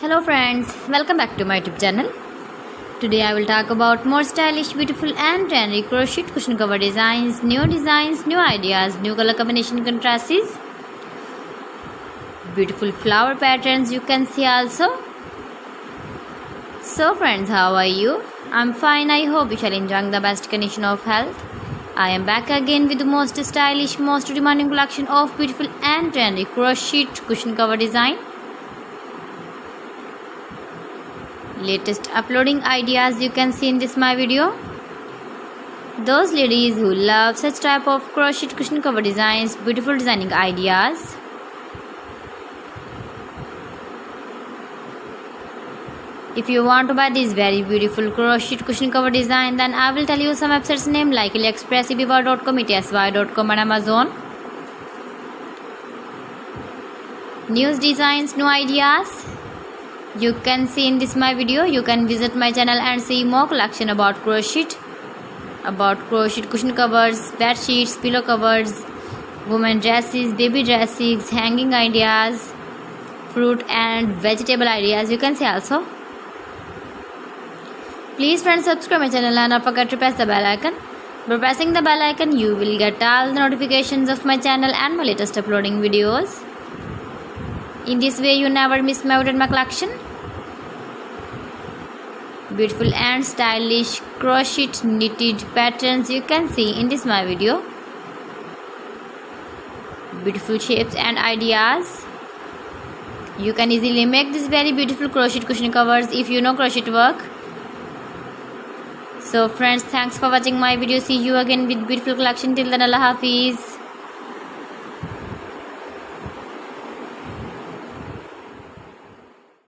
Hello friends, welcome back to my YouTube channel. Today I will talk about more stylish, beautiful and trendy crochet cushion cover designs, new ideas, new color combination contrasts, beautiful flower patterns you can see also. So friends, how are you? I'm fine. I hope you shall enjoy the best condition of health. I am back again with the most stylish, most demanding collection of beautiful and trendy crochet cushion cover design. Latest uploading ideas you can see in this my video. Those ladies who love such type of crochet cushion cover designs, beautiful designing ideas. If you want to buy this very beautiful crochet cushion cover design, then I will tell you some websites name like AliExpress, eBay.com, etsy.com and Amazon. New designs, new ideas you can see in this my video. You can visit my channel and see more collection about crochet cushion covers, bed sheets, pillow covers, women dresses, baby dresses, hanging ideas, fruit and vegetable ideas you can see also. Please friends, subscribe my channel and don't forget to press the bell icon. By pressing the bell icon you will get all the notifications of my channel and my latest uploading videos. In this way you never miss my collection. Beautiful and stylish crochet knitted patterns you can see in this my video. Beautiful shapes and ideas. You can easily make this very beautiful crochet cushion covers if you know crochet work. So friends, thanks for watching my video. See you again with beautiful collection. Till then, Allah Hafiz.